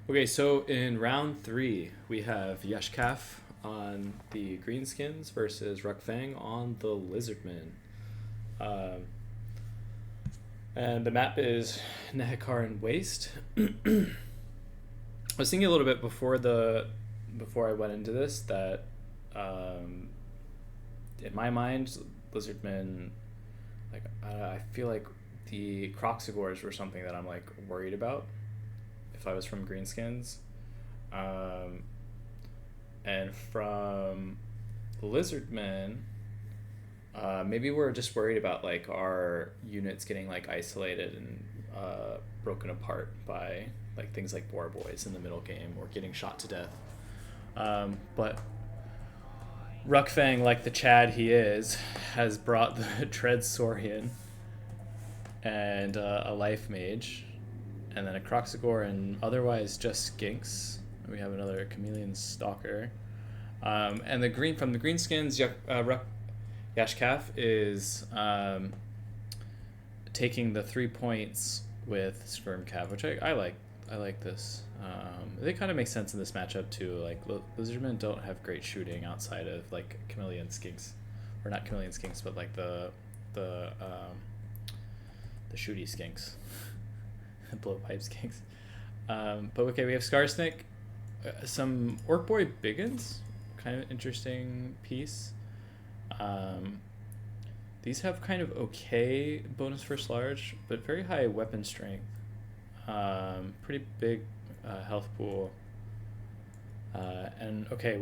Okay, so in round three, we have Yashkaf on the Greenskins versus Rukfang on the Lizardmen. Um, and the map is Nehekaran Waste. I was thinking a little bit before I went into this that um, in my mind, Lizardmen, like I feel like the Croxagores were something that I'm like worried about if I was from Greenskins. Um, and from Lizardmen, maybe we're just worried about like our units getting like isolated and broken apart by like things like boar boys in the middle game or getting shot to death. But Rukfang, like the Chad he is, has brought the Tread Saurian and a Life Mage, and then a Croxagore, and otherwise just Skinks. We have another Chameleon Stalker. And the green from the Greenskins, Yashkaf is taking the 3 points with Sperm Cav, which I like. I like this. They kind of make sense in this matchup too. Like Lizardmen don't have great shooting outside of like Chameleon Skinks, or not Chameleon Skinks, but like the shooty Skinks, blowpipe Skinks. But okay, we have Skarsnik, some Orc Boy Biggins, kind of interesting piece. These have kind of okay bonus first large, but very high weapon strength. Pretty big health pool. And okay,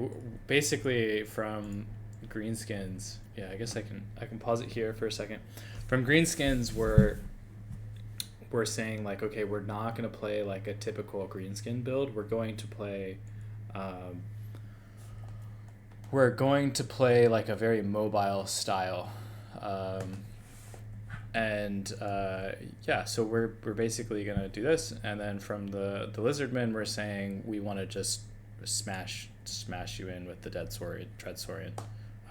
basically from Greenskins, yeah, I guess I can pause it here for a second. From Greenskins, we're saying like, okay, we're not going to play like a typical Greenskin build. We're going to play like a very mobile style. Yeah, so we're basically going to do this. And then from the Lizardmen, we're saying we want to just smash you in with the Tread Saurian.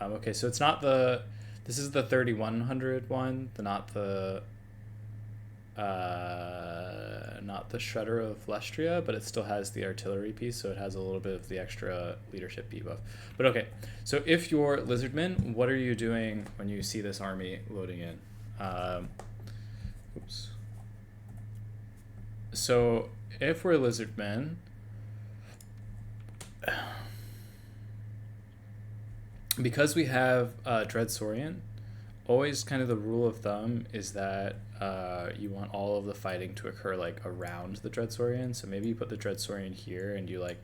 Okay, so it's not this is the 3100 one, not the Shredder of Lestria, but it still has the artillery piece, so it has a little bit of the extra leadership debuff. But okay, so if you're Lizardmen, what are you doing when you see this army loading in? Oops. So if we're Lizardmen, because we have Dread Saurian, always kind of the rule of thumb is that you want all of the fighting to occur like around the Dread Saurian. So maybe you put the Dread Saurian here and you like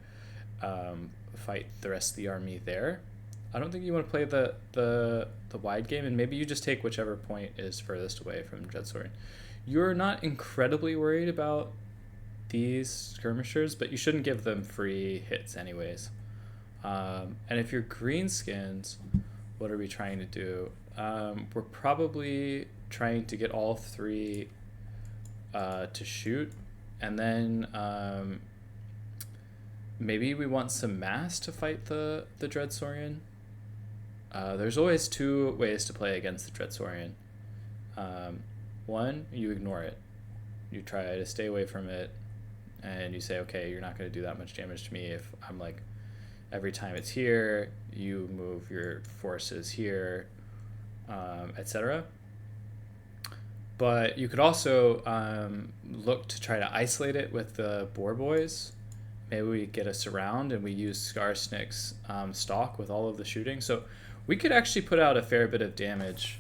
fight the rest of the army there. I don't think you want to play the wide game, and maybe you just take whichever point is furthest away from Dread Saurian. You're not incredibly worried about these skirmishers, but you shouldn't give them free hits anyways. And if you're Greenskins, what are we trying to do? We're probably trying to get all three to shoot, and then maybe we want some mass to fight the Dread Saurian. There's always two ways to play against the Dread Saurian. One, you ignore it. You try to stay away from it, and you say, okay, you're not going to do that much damage to me if I'm like, every time it's here, you move your forces here, etc. But you could also look to try to isolate it with the boar boys. Maybe we get a surround and we use Skarsnik's stock with all of the shooting. So we could actually put out a fair bit of damage.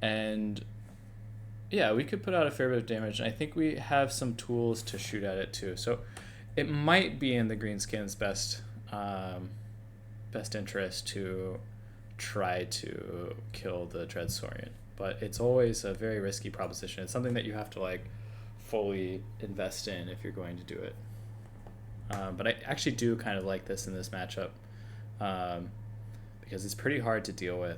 And yeah, we could put out a fair bit of damage. And I think we have some tools to shoot at it too. So it might be in the Greenskins' best interest to try to kill the Dread Saurian. But it's always a very risky proposition. It's something that you have to like fully invest in if you're going to do it. But I actually do kind of like this in this matchup because it's pretty hard to deal with.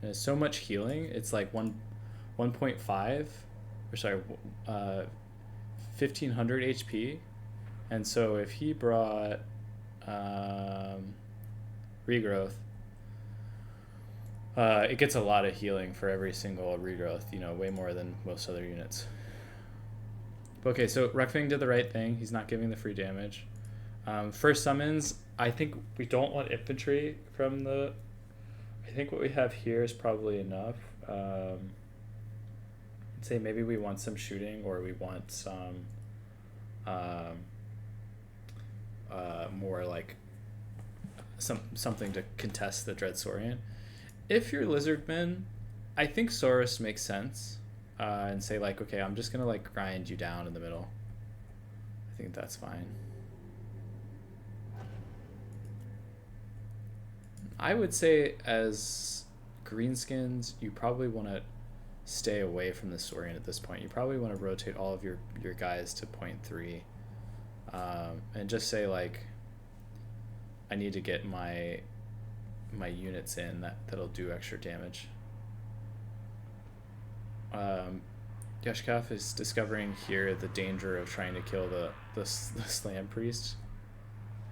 There's so much healing. It's like 1.5 or sorry 1500 HP, and so if he brought regrowth, it gets a lot of healing for every single regrowth, way more than most other units. Okay, so Rukfang did the right thing. He's not giving the free damage. First summons, I think we don't want infantry from the... I think what we have here is probably enough. Say maybe we want some shooting, or we want some more like something to contest the Dreadsaurian. If you're Lizardmen, I think Saurus makes sense, and say like, okay, I'm just gonna like grind you down in the middle. I think that's fine. I would say as Greenskins, you probably want to stay away from the Saurian at this point. You probably want to rotate all of your guys to 0.3, and just say like, I need to get my units in that'll do extra damage. Yashkaf is discovering here the danger of trying to kill the Slam Priest.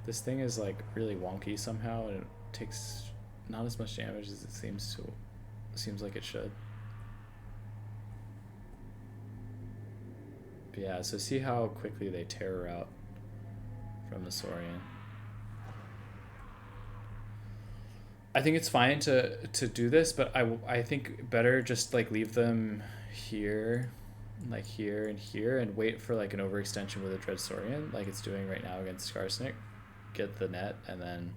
This thing is like really wonky somehow, and it takes not as much damage as it seems like it should. But yeah, so see how quickly they tear her out from the Saurian. I think it's fine to do this, but I think better just like leave them here, like here and here, and wait for like an overextension with a Dreadsaurian, like it's doing right now against Skarsnik. Get the net and then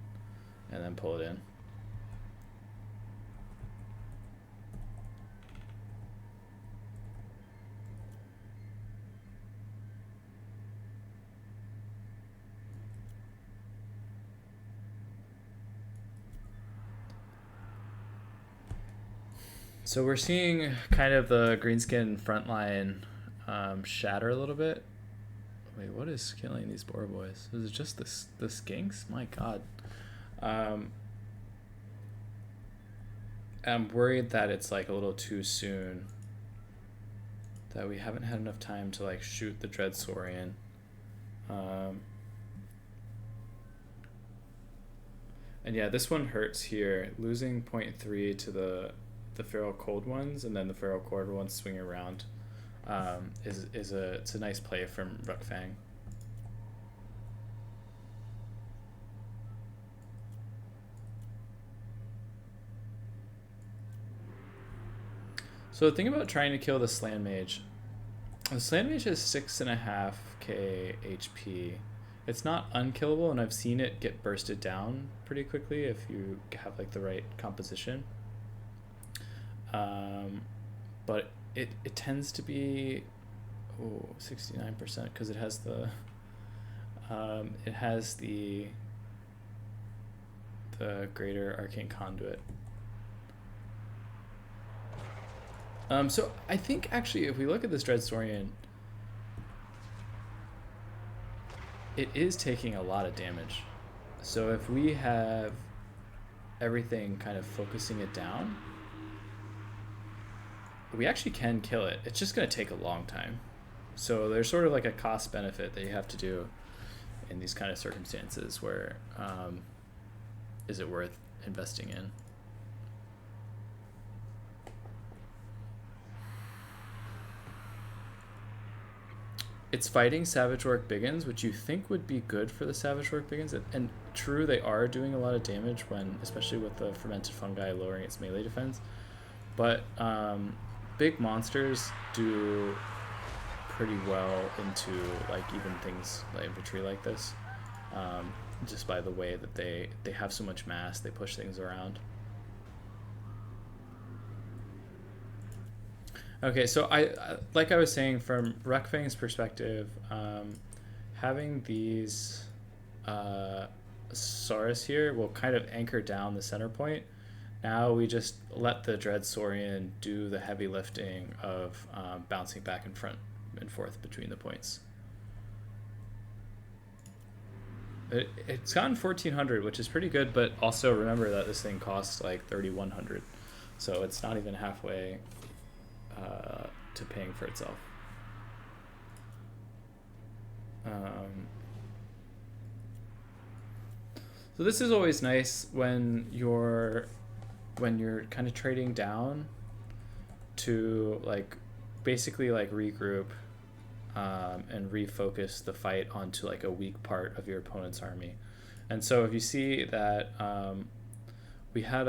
pull it in. So we're seeing kind of the Greenskin front line shatter a little bit. Wait, what is killing these boar boys? Is it just the skinks? My god. I'm worried that it's like a little too soon, that we haven't had enough time to like shoot the Dreadsaurian. And yeah, this one hurts here. Losing 0.3 to the Feral Cold ones, and then the Feral Cold ones swing around, it's a nice play from Rukfang. So the thing about trying to kill the Slan Mage, the Slan Mage has 6.5k HP. It's not unkillable, and I've seen it get bursted down pretty quickly if you have like the right composition. But it tends to be 69% because it has the greater arcane conduit. So I think actually if we look at this Dreadsaurian, it is taking a lot of damage. So if we have everything kind of focusing it down, we actually can kill it. It's just going to take a long time. So there's sort of like a cost benefit that you have to do in these kind of circumstances where is it worth investing in? It's fighting Savage Orc Biggins, which you think would be good for the Savage Orc Biggins. And true, they are doing a lot of damage when, especially with the fermented fungi lowering its melee defense. But big monsters do pretty well into like even things like infantry like this, just by the way that they have so much mass, they push things around. Okay, so I like I was saying, from Rukfang's perspective, having these Saurus here will kind of anchor down the center point. Now we just let the Dreadsaurian do the heavy lifting of bouncing back and forth between the points. It's gotten 1400, which is pretty good, but also remember that this thing costs like 3100, so it's not even halfway to paying for itself. So this is always nice when you're kind of trading down to like basically like regroup and refocus the fight onto like a weak part of your opponent's army. And so if you see that we had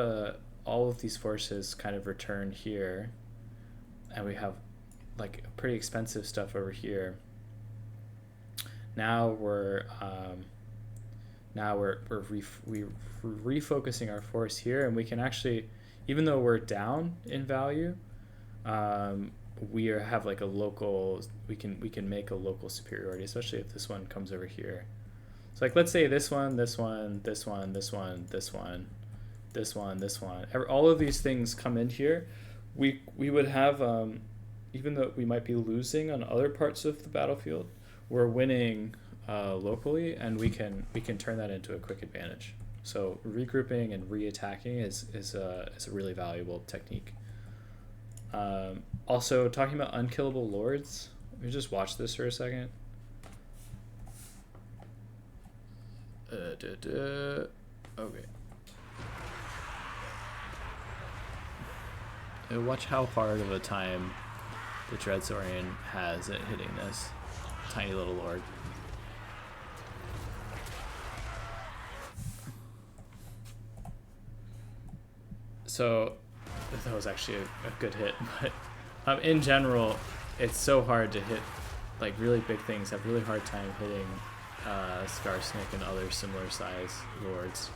all of these forces kind of return here, and we have like pretty expensive stuff over here. Now we're refocusing our force here, and we can actually, even though we're down in value, have like a local, we can make a local superiority, especially if this one comes over here. So like let's say this one, this one, this one, this one, this one, this one, this one, all of these things come in here. We would have, even though we might be losing on other parts of the battlefield, we're winning locally, and we can turn that into a quick advantage. So regrouping and re-attacking is a really valuable technique. Also, talking about unkillable lords, let me just watch this for a second. Okay. Watch how hard of a time the Dreadsaurian has at hitting this tiny little lord. So that was actually a good hit, but in general, it's so hard to hit. Like really big things have really hard time hitting Scarsnake and other similar size lords.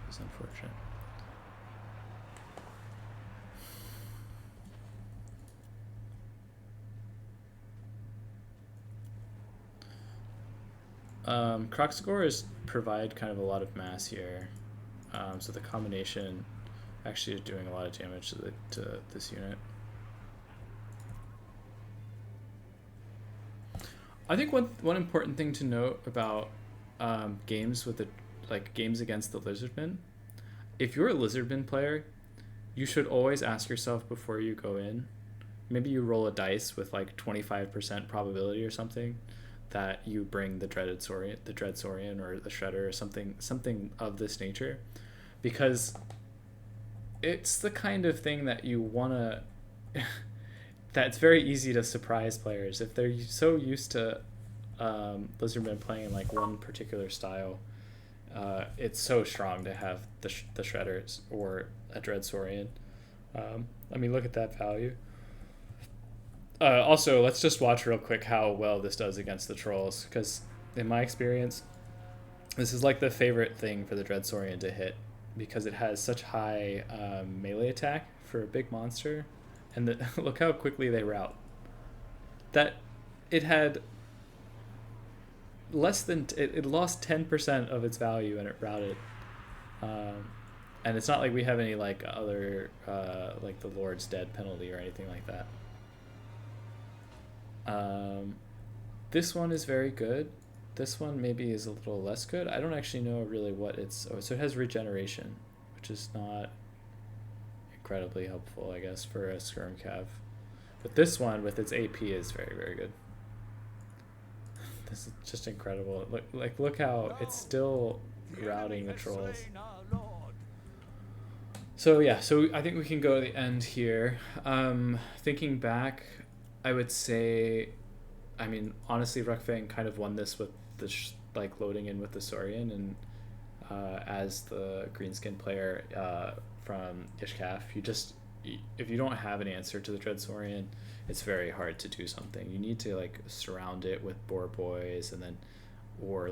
It's unfortunate. Crocsagores provide kind of a lot of mass here, so the combination actually is doing a lot of damage to this unit. I think one important thing to note about games with games against the Lizardmen, if you're a Lizardmen player, you should always ask yourself before you go in, maybe you roll a dice with like 25% probability or something, that you bring the Dreadsaurian or the Shredder or something of this nature, because it's the kind of thing that you want to that's very easy to surprise players if they're so used to Lizardmen playing in like one particular style. It's so strong to have the Shredders or a Dreadsaurian. I mean, look at that value. Also, let's just watch real quick how well this does against the trolls, because in my experience, this is like the favorite thing for the Dreadsaurian to hit, because it has such high melee attack for a big monster, and look how quickly they rout. That it had less than it lost 10% of its value and it routed, and it's not like we have any like other like the Lord's Dead penalty or anything like that. This one is very good. This one maybe is a little less good. I don't actually know really what it's... Oh, so it has regeneration, which is not incredibly helpful, I guess, for a Skirm Cav. But this one, with its AP, is very, very good. This is just incredible. Look how it's still routing the trolls. So yeah, so I think we can go to the end here. Thinking back, I would say, I mean, honestly, Rukfang kind of won this with the loading in with the Saurian, and as the Greenskin player from Yashkaf, if you don't have an answer to the Dreadsaurian, it's very hard to do something. You need to like surround it with boar boys, and then or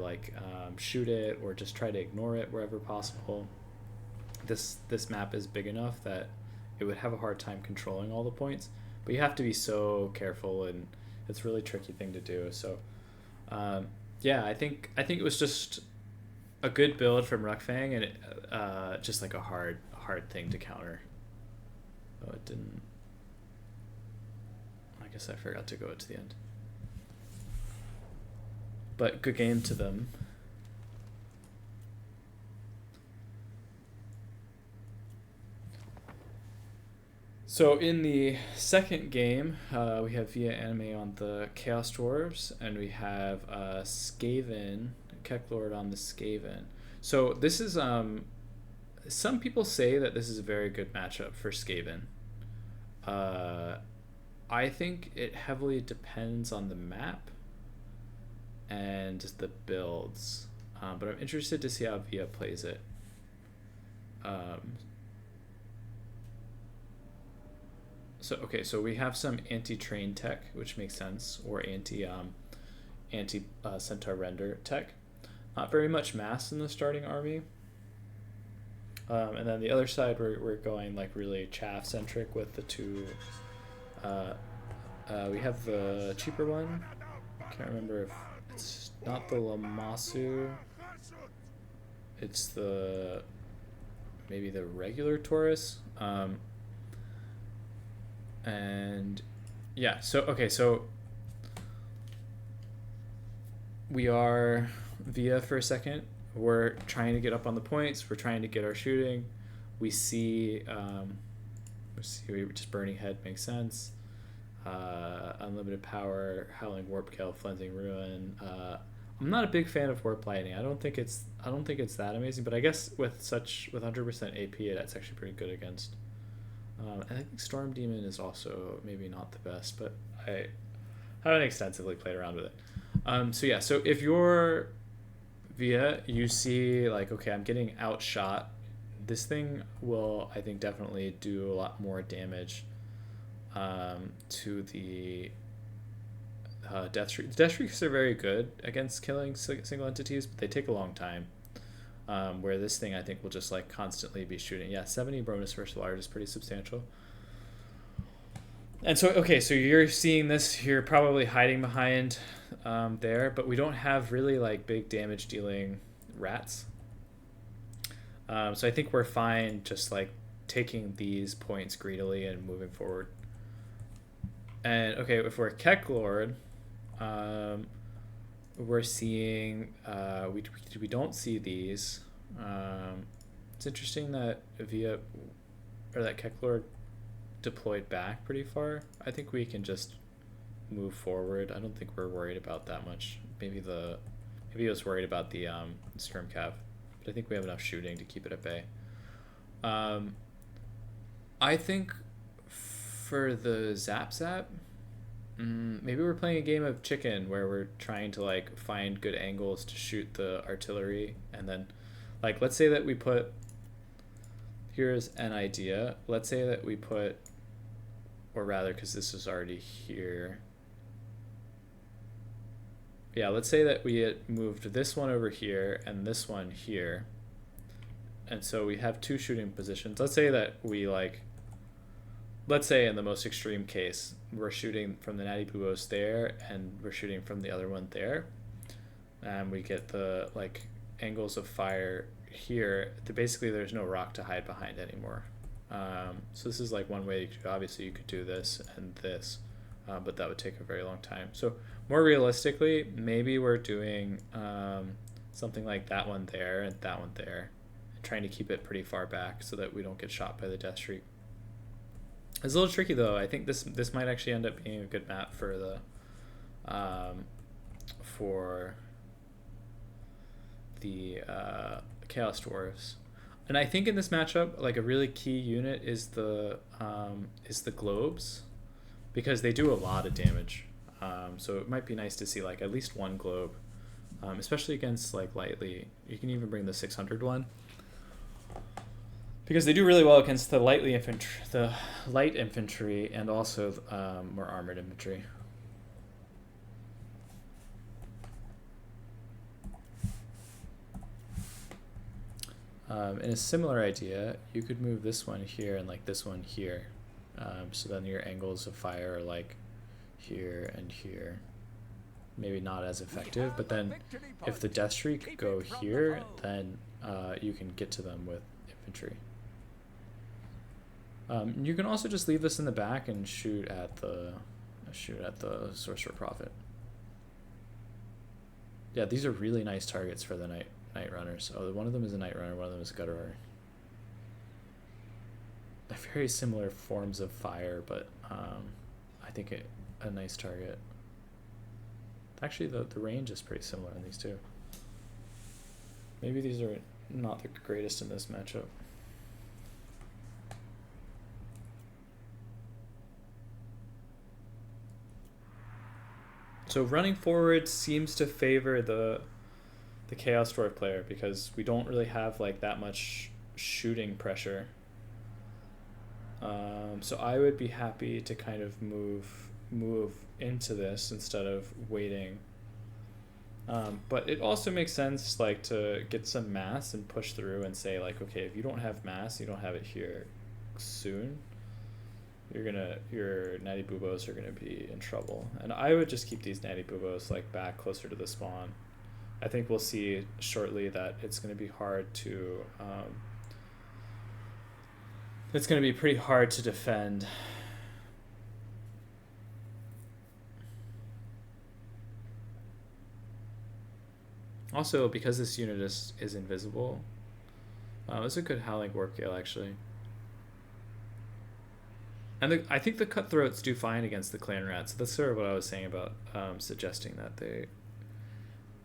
shoot it, or just try to ignore it wherever possible. This map is big enough that it would have a hard time controlling all the points. But you have to be so careful, and it's a really tricky thing to do. So, yeah, I think it was just a good build from Rukfang, and it, just like a hard thing to counter. Oh, it didn't. I guess I forgot to go to the end. But good game to them. So in the second game, we have via Animae on the Chaos Dwarves, and we have Skaven, KekLord on the Skaven. So this is some people say that this is a very good matchup for Skaven. I think it heavily depends on the map and the builds, but I'm interested to see how Via plays it. So we have some anti-train tech, which makes sense, or anti centaur render tech. Not very much mass in the starting army. And then the other side, we're going like really chaff centric with the two. We have the cheaper one. I can't remember if it's not the Lamasu. It's the maybe the regular Taurus. And yeah, so we are Via for a second. We're trying to get up on the points. We're trying to get our shooting. We see just Burning Head makes sense. Unlimited Power, Howling Warp Kill, Flensing Ruin. I'm not a big fan of Warp Lightning. I don't think it's that amazing, but I guess with 100% AP, that's actually pretty good against. And I think Storm Demon is also maybe not the best, but I haven't extensively played around with it. So if you're Via, you see like, okay, I'm getting outshot. This thing will, I think, definitely do a lot more damage to the Death Shriek. The Death Shrieks are very good against killing single entities, but they take a long time. Where this thing, I think, will just like constantly be shooting. Yeah, 70 bonus versus large is pretty substantial. And so, okay, so you're seeing this, you're probably hiding behind there, but we don't have really like big damage dealing rats. So I think we're fine just like taking these points greedily and moving forward. And okay, if we're KekLord, we're seeing we don't see these. It's interesting that Via or that KekLord deployed back pretty far. I think we can just move forward. I don't think we're worried about that much. Maybe he was worried about the Skirm Cav, but I think we have enough shooting to keep it at bay. I think for the Zap, maybe we're playing a game of chicken where we're trying to like find good angles to shoot the artillery, and then like let's say that we put, here's an idea, let's say that we put, or rather because this is already here, yeah, let's say that we had moved this one over here and this one here, and so we have two shooting positions. Let's say that we like, let's say in the most extreme case, we're shooting from the Natty Bubos there, and we're shooting from the other one there, and we get the like angles of fire here. Basically, there's no rock to hide behind anymore. So this is like one way. Obviously, you could do this and this, but that would take a very long time. So more realistically, maybe we're doing something like that one there and that one there, and trying to keep it pretty far back so that we don't get shot by the Death Shriek. It's a little tricky though. I think this might actually end up being a good map for the Chaos Dwarves. And I think in this matchup, like a really key unit is the globes, because they do a lot of damage. So it might be nice to see like at least one globe, especially against like lightly. You can even bring the 600 one, because they do really well against the light infantry, and also more armored infantry. In a similar idea, you could move this one here and like this one here, so then your angles of fire are like here and here. Maybe not as effective, but then if the Death Shriek go here, then you can get to them with infantry. You can also just leave this in the back and shoot at the Sorcerer Prophet. Yeah, these are really nice targets for the Night Runners. Oh, one of them is a Night Runner, one of them is a Gutter Runner. They're very similar forms of fire, but I think a nice target. Actually, the range is pretty similar in these two. Maybe these are not the greatest in this matchup. So running forward seems to favor the Chaos Dwarf player because we don't really have like that much shooting pressure. So I would be happy to kind of move into this instead of waiting. But it also makes sense like to get some mass and push through and say like, okay, if you don't have mass, you don't have it here soon, your natty boobos are gonna be in trouble. And I would just keep these natty boobos like back closer to the spawn. I think we'll see shortly that it's gonna be hard to it's gonna be pretty hard to defend. Also, because this unit is invisible, it's a good Howling Wargale actually. And I think the Cutthroats do fine against the Clan Rats. So that's sort of what I was saying about suggesting that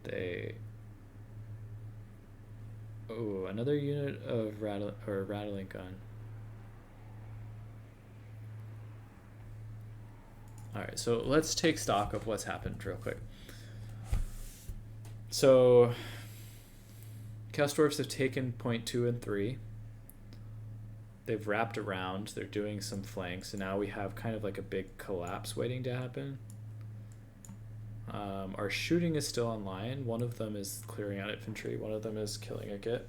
they. Oh, another unit of rattling gun. All right, so let's take stock of what's happened real quick. So, Chaos Dwarfs have taken point 2 and 3. They've wrapped around. They're doing some flanks, and now we have kind of like a big collapse waiting to happen. Our shooting is still online. One of them is clearing out infantry. One of them is killing a git.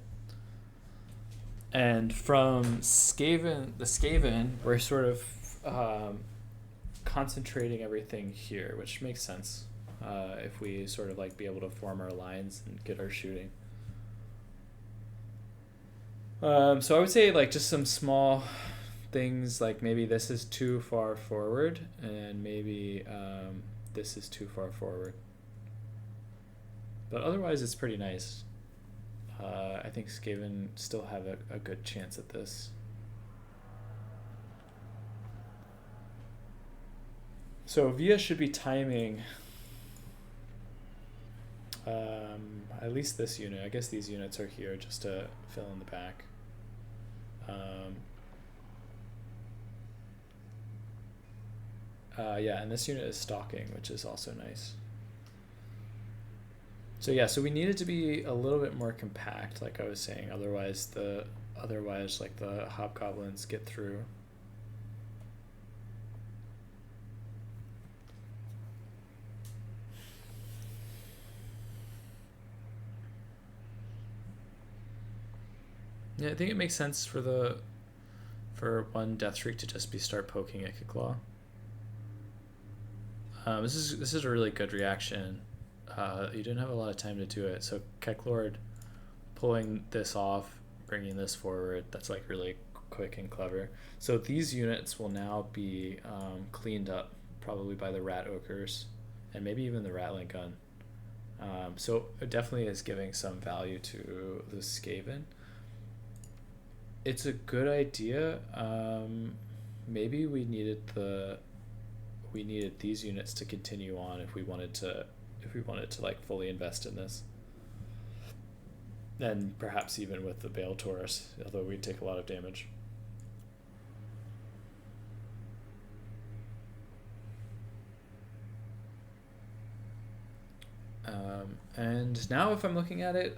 And from the Skaven, we're sort of concentrating everything here, which makes sense if we sort of like be able to form our lines and get our shooting. So I would say like just some small things, like maybe this is too far forward and maybe this is too far forward. But otherwise it's pretty nice. I think Skaven still have a good chance at this. So Via should be timing at least this unit. I guess these units are here just to fill in the back. Yeah, and this unit is stalking, which is also nice. So yeah, so we need it to be a little bit more compact, like I was saying. Otherwise like the hobgoblins get through. Yeah, I think it makes sense for one Death Shriek to just start poking at KekLord. This is a really good reaction. You didn't have a lot of time to do it, so KekLord pulling this off, bringing this forward, that's like really quick and clever. So these units will now be cleaned up probably by the rat ogres and maybe even the rattling gun. So it definitely is giving some value to the Skaven. It's a good idea. Maybe we needed these units to continue on if we wanted to like fully invest in this. And perhaps even with the Bale Taurus, although we'd take a lot of damage. And now if I'm looking at it,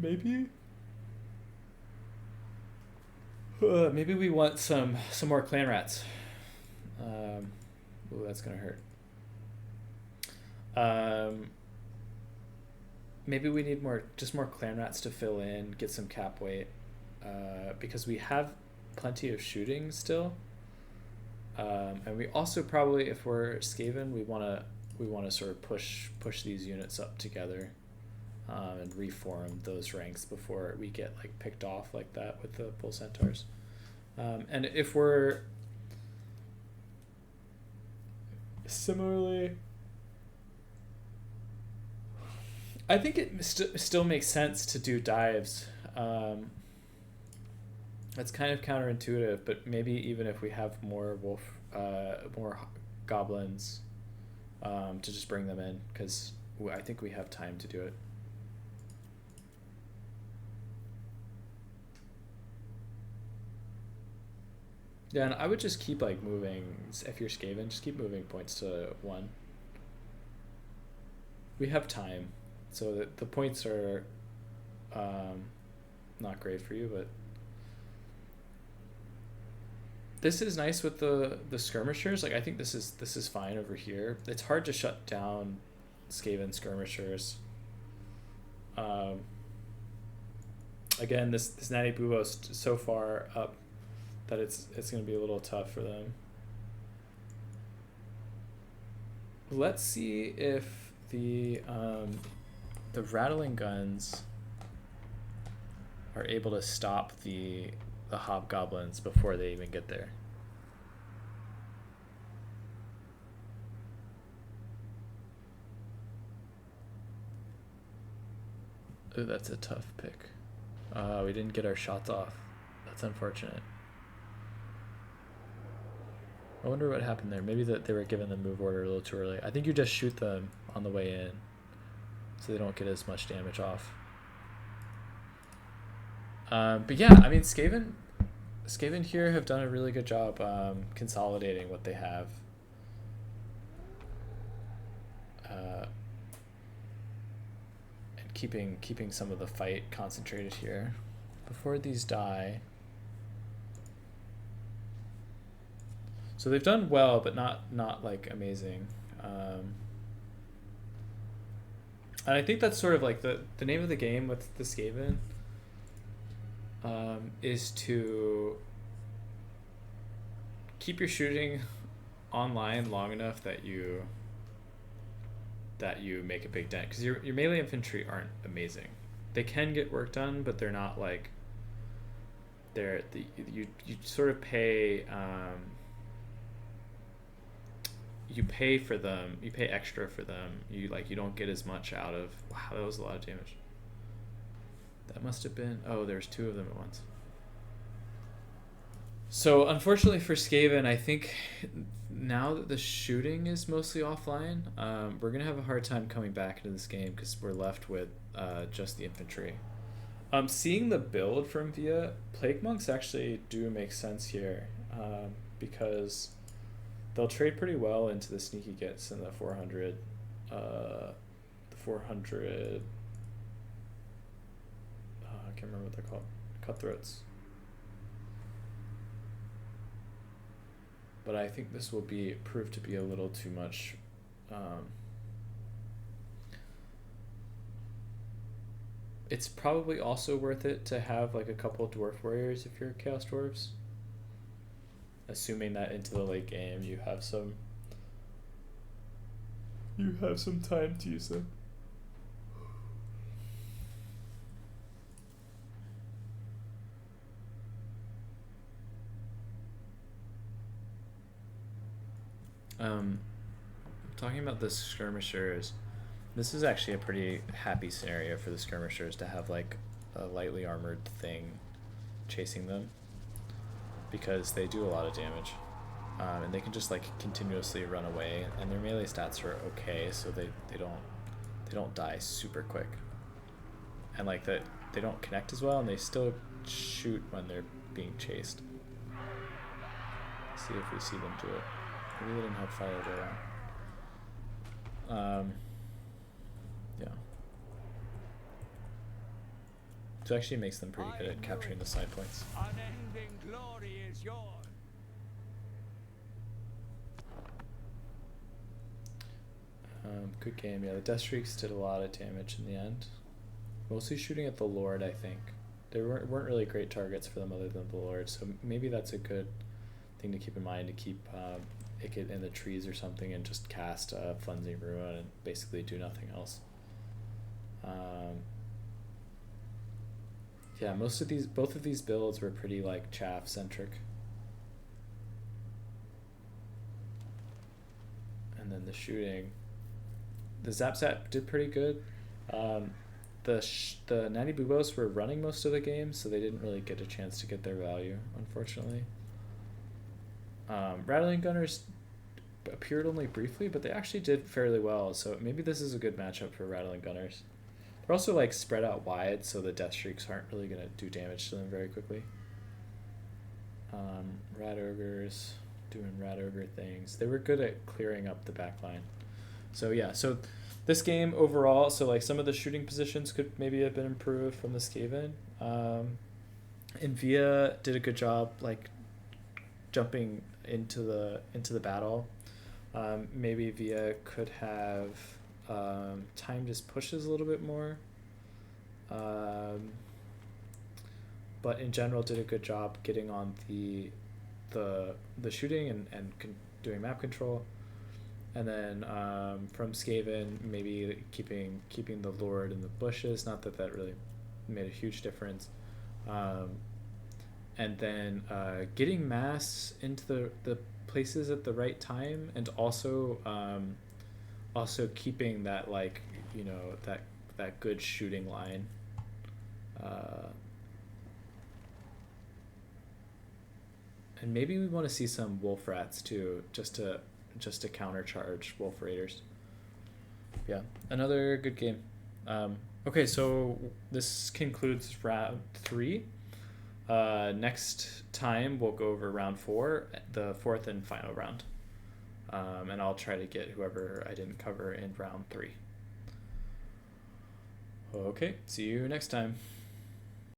maybe we want some more clan rats. Ooh, that's gonna hurt. Maybe we need more clan rats to fill in, get some cap weight, because we have plenty of shooting still. And we also probably, if we're Skaven, we wanna sort of push these units up together, and reform those ranks before we get like picked off like that with the bull centaurs. And if we're similarly, I think it still makes sense to do dives. It's kind of counterintuitive, but maybe even if we have more more goblins, to just bring them in, because I think we have time to do it. Yeah, and I would just keep like moving. If you're Skaven, just keep moving points to 1. We have time, so the points are not great for you, but this is nice with the skirmishers. Like I think this is fine over here. It's hard to shut down Skaven skirmishers. Again, this Natty Bubo's so far up that it's going to be a little tough for them. Let's see if the rattling guns are able to stop the hobgoblins before they even get there. Ooh, that's a tough pick. We didn't get our shots off. That's unfortunate. I wonder what happened there. Maybe that they were given the move order a little too early. I think you just shoot them on the way in so they don't get as much damage off. But yeah, I mean, Skaven here have done a really good job consolidating what they have. And keeping some of the fight concentrated here. Before these die. So they've done well, but not like amazing. And I think that's sort of like the name of the game with the Skaven. Is to keep your shooting online long enough that you make a big dent, because your melee infantry aren't amazing. They can get work done, but they're not like you sort of pay you pay for them, you pay extra for them. You don't get as much out of. Wow, that was a lot of damage. That must have been... Oh, there's 2 of them at once. So, unfortunately for Skaven, I think now that the shooting is mostly offline, we're going to have a hard time coming back into this game because we're left with just the infantry. Seeing the build from Via, Plague Monks actually do make sense here because they'll trade pretty well into the sneaky gets and the 400... I can't remember what they're called. Cutthroats. But I think this will prove to be a little too much. It's probably also worth it to have like a couple of dwarf warriors if you're Chaos Dwarves. Assuming that into the late game you have some time to use them. Talking about the skirmishers, this is actually a pretty happy scenario for the skirmishers to have like a lightly armored thing chasing them, because they do a lot of damage, and they can just like continuously run away, and their melee stats are okay, so they don't die super quick, and like that they don't connect as well, and they still shoot when they're being chased. Let's see if we see them do it. Maybe they didn't have fire there. Yeah. So actually makes them pretty good at capturing the side points. Unending glory is yours. Good game. Yeah, the Death Streaks did a lot of damage in the end. Mostly shooting at the Lord, I think. There weren't really great targets for them other than the Lord, so maybe that's a good thing to keep in mind, to keep it in the trees or something and just cast Flensing Ruin and basically do nothing else. Yeah, both of these builds were pretty like chaff centric. And then the shooting, the Zap did pretty good. The Natty Bubos were running most of the game, so they didn't really get a chance to get their value, unfortunately. Rattling Gunners appeared only briefly, but they actually did fairly well, so maybe this is a good matchup for Rattling Gunners. They're also like spread out wide, so the Death Streaks aren't really going to do damage to them very quickly. Rat ogres doing rat ogre things. They were good at clearing up the back line. So yeah, so this game overall, so like some of the shooting positions could maybe have been improved from the Skaven. Invia did a good job like jumping into the battle. Maybe Via could have timed his pushes a little bit more. But in general did a good job getting on the shooting and doing map control. And then from Skaven, maybe keeping the Lord in the bushes. Not that really made a huge difference. And then getting mass into the places at the right time, and also keeping that, like, you know, that good shooting line. And maybe we want to see some wolf rats too, just to countercharge wolf raiders. Yeah, another good game. Okay, so this concludes round 3. Next time we'll go over round 4, the 4th and final round. And I'll try to get whoever I didn't cover in round 3. Okay, see you next time.